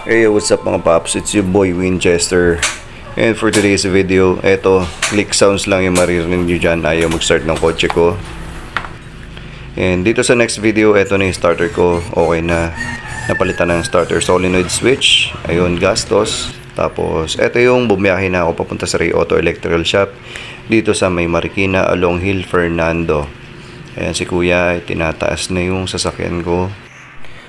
Hey, what's up mga paps? It's your boy Winchester. And for today's video, eto, click sounds lang yung maririnig nyo dyan. Ayaw mag-start ng kotse ko. And dito sa next video, eto na yung starter ko. Okay na. Napalitan ng starter solenoid switch. Ayun, gastos. Tapos, eto yung bumiyahe na ako papunta sa Ray Auto Electrical Shop. Dito sa may Marikina, along Hill Fernando. Ayan, si kuya, tinataas na yung sasakyan ko.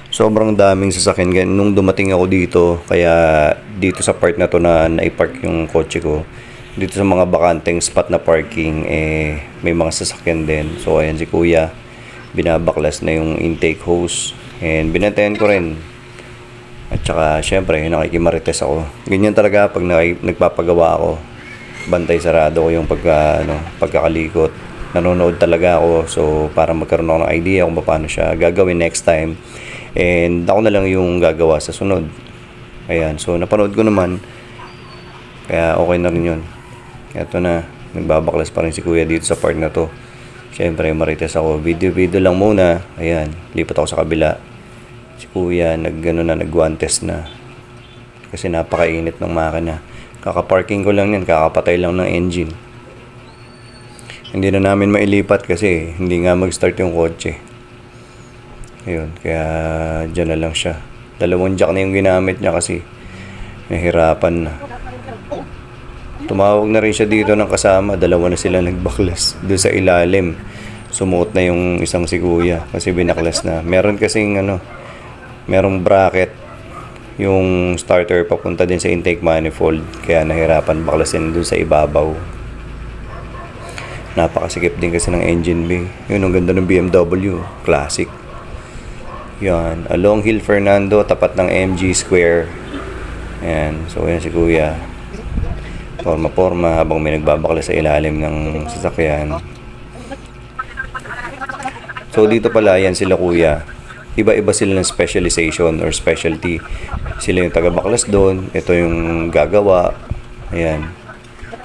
Sobrang daming sasakyan nung dumating ako dito, kaya dito sa part na to na naipark yung kotse ko, dito sa mga bakanteng spot na parking, may mga sasakyan din. So ayan si kuya, binabaklas na yung intake hose, and binantayan ko rin. At saka syempre nakikimarites ako. Ganyan talaga pag nagpapagawa ako, bantay sarado ko yung pagkakalikot. Nanonood talaga ako, so para magkaroon ako ng idea kung paano siya gagawin next time. And ako na lang yung gagawa sa sunod. Ayan, so napanood ko naman, kaya okay na rin yun. Ito na, nagbabaklas pa rin si kuya dito sa part na to. Siyempre marites ako, video lang muna. Ayan, lipat ako sa kabila. Si kuya nag-guantes na, kasi napakainit ng makina. Kaka-parking ko lang yan, kakapatay lang ng engine. Hindi na namin mailipat kasi hindi nga mag-start yung kotse. Ayun, kaya dyan na lang siya. 2 jack na yung ginamit niya kasi nahirapan na. Tumawag na rin siya dito ng kasama. 2 na sila nagbaklas. Doon sa ilalim, sumuot na yung isang si kuya kasi binaklas na. Meron kasing merong bracket yung starter papunta din sa intake manifold. Kaya nahirapan baklasin doon sa ibabaw. Napakasikip din kasi ng engine bay. Yun, ang ganda ng BMW. Classic. Yan, along Hill Fernando, tapat ng MG Square. Ayan, so yan si kuya. Porma habang may nagbabaklas sa ilalim ng sasakyan. So dito pala, yan sila kuya. Iba-iba sila ng specialization or specialty. Sila yung taga-baklas doon. Ito yung gagawa. Ayan.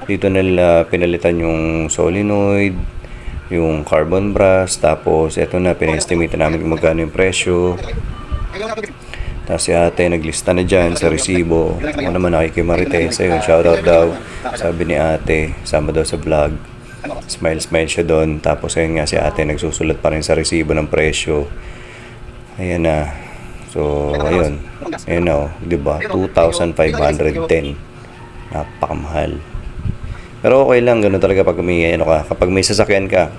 Dito nila pinalitan yung solenoid, yung carbon brass, tapos eto na, pina-estimate namin kung magkano yung presyo. Tapos si ate naglista na dyan sa resibo. Ako naman nakikimarites. Ayun, shoutout daw, sabi ni ate, sama daw sa vlog. Smile siya doon. Tapos ayun nga si ate nagsusulat pa rin sa resibo ng presyo. Ayan na. So ayun na, diba, 2,510. Napakamahal. Pero okay lang, ganoon talaga pag kapag may sasakyan ka.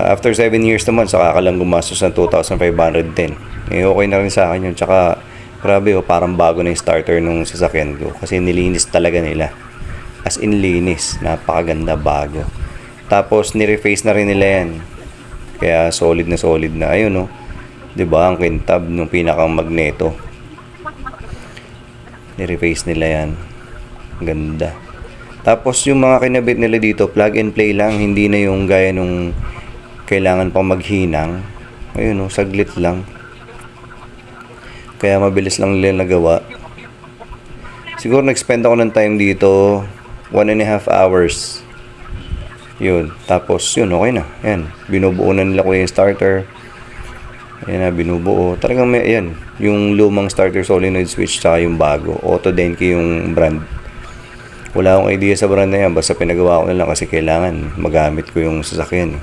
After 7 years naman, saka ka lang gumastos ng 2,510. Okay na rin sa akin yun. Tsaka, grabe parang bago na yung starter nung sasakyan ko. Kasi nilinis talaga nila. As in linis, napakaganda, bago. Tapos, nireface na rin nila yan. Kaya solid na. Ayun, diba, ang quintab nung pinakang magneto. Nireface nila yan. Ganda. Tapos yung mga kinabit nila dito, plug and play lang, hindi na yung gaya nung kailangan pang maghinang. Ayun, saglit lang. Kaya mabilis lang nila nagawa. Siguro nag-spend ako ng time dito 1.5 hours. Yun, tapos yun, okay na. Ayan, binubuo na nila ko yung starter. Ayan na, binubuo. Talagang ayan, yung lumang starter solenoid switch tsaka yung bago. Auto Denki yung brand. Wala akong idea sa brand na yan, basta pinagawa ko na lang kasi kailangan magamit ko yung sasakyan.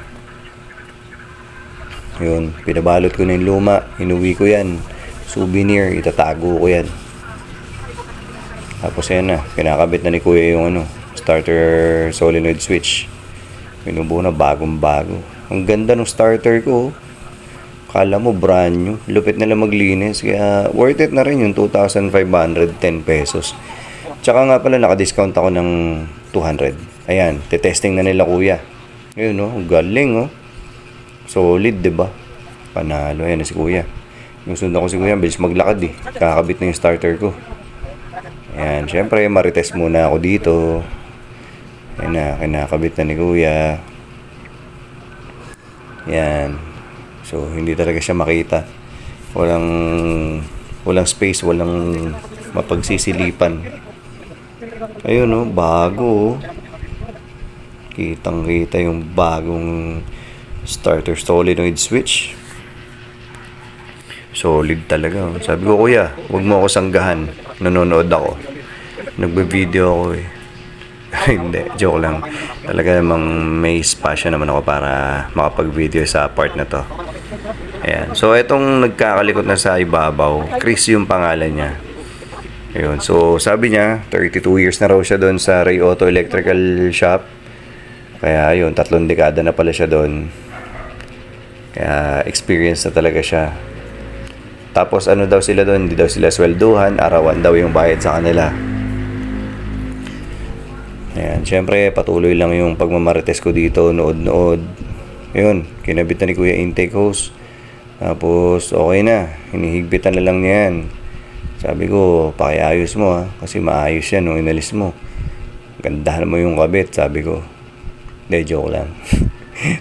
Yun, pinabalot ko na yung luma, inuwi ko yan, souvenir, itatago ko yan. Tapos yan na, kinakabit na ni kuya yung starter solenoid switch. Binubuo na, bagong-bago. Ang ganda ng starter ko. Kala mo brand new, lupit na lang maglinis, kaya worth it na rin yung 2,510 pesos. Tsaka nga pala, naka-discount ako ng 200. Ayan, testing na nila kuya. Ayun, galing, solid, diba? Panalo. Ayan na si kuya. Yung sundan ko si kuya, bilis maglakad kakabit na yung starter ko. Ayan, syempre, marites muna ako dito. Ayan na, kinakabit na ni kuya. Ayan. So, hindi talaga siya makita. Walang space, walang mapagsisilipan. Ayun, bago. Kitang-kita yung bagong starter solenoid switch. Solid talaga. Sabi ko, kuya, huwag mo ako sanggahan. Nanonood ako. Nagbe-video ako eh. Hindi, joke lang. Talaga namang may passion naman ako para makapag-video sa part na to. Ayan. So, itong nagkakalikot na sa ibabaw, Chris yung pangalan niya. Ayun. So, sabi niya, 32 years na raw siya doon sa Ray Auto Electrical Shop. Kaya, ayun, 3 dekada na pala siya doon. Kaya, experience na talaga siya. Tapos, ano daw sila doon? Hindi daw sila swelduhan. Arawan daw yung bayad sa kanila. Ayan, syempre patuloy lang yung pagmamarites ko dito, nood-nood. Ayun, kinabit na ni Kuya intake hose. Tapos okay na, hinihigpitan na lang niya yan. Sabi ko, pakiayos mo ha, kasi maayos yan nung inalis mo. Gandahan mo yung kabit, sabi ko. Hindi, joke lang.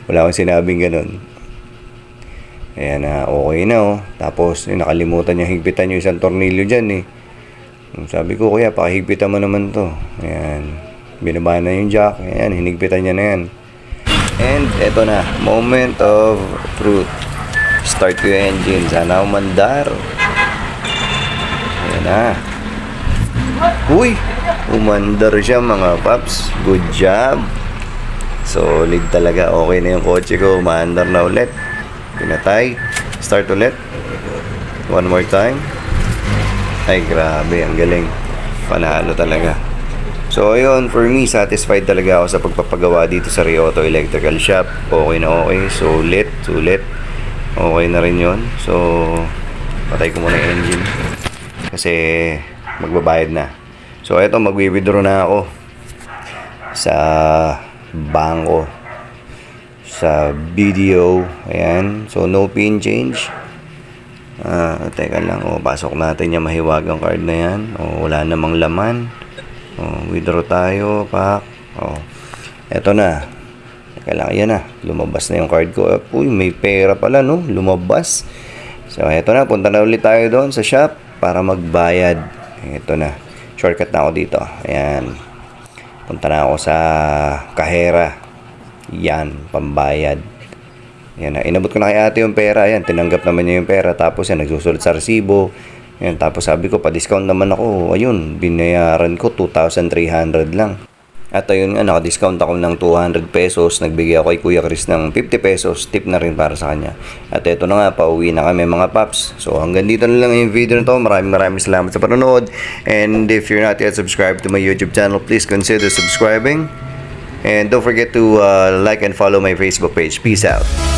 Wala akong sinabing ganun. Ayan na, okay na oh. Tapos yung nakalimutan niya higpitan yung isang tornilyo dyan eh. Sabi ko, kuya, pakihigpitan mo naman to. Ayan. Binaba na yung jack. Ayan, hinigpitan niya na yan. And eto na, moment of truth. Start yung engine. Sana umandar. Ayan na. Uy! Umandar siya mga paps. Good job. Solid talaga. Okay na yung kotse ko. Umandar na ulit. Pinatay. Start ulit. One more time. Ay, grabe. Ang galing. Panalo talaga. So, ayun, for me, satisfied talaga ako sa pagpapagawa dito sa Ray Auto Electrical Shop. Okay na okay. Sulit. Okay na rin yun. So, patay ko muna yung engine. Kasi, magbabayad na. So, eto, magwi-withdraw na ako sa bangko. Sa BDO. Ayan. So, no pin change. Teka lang. Pasok natin yung mahiwagang card na yan. Wala namang laman. Withdraw tayo, pak. Eto na. Teka lang, yan na. Lumabas na yung card ko. Uy, may pera pala, no? Lumabas. So, eto na. Punta na ulit tayo doon sa shop para magbayad. Eto na. Shortcut na ako dito. Ayan. Punta na ako sa kahera. Yan, pambayad. Yan na. Inabot ko na kay ate yung pera. Ayan, tinanggap naman niya yung pera. Tapos yan, nagsusulat sa resibo. Yan, tapos sabi ko, pa-discount naman ako. Ayun, binayaran ko 2,300 lang. At ayun nga, naka-discount ako ng 200 pesos. Nagbigay ako kay Kuya Chris ng 50 pesos. Tip na rin para sa kanya. At eto na nga, pauwi na kami mga paps. So hanggang dito na lang yung video na to. Maraming salamat sa panonood. And if you're not yet subscribed to my YouTube channel, please consider subscribing. And don't forget to like and follow my Facebook page. Peace out.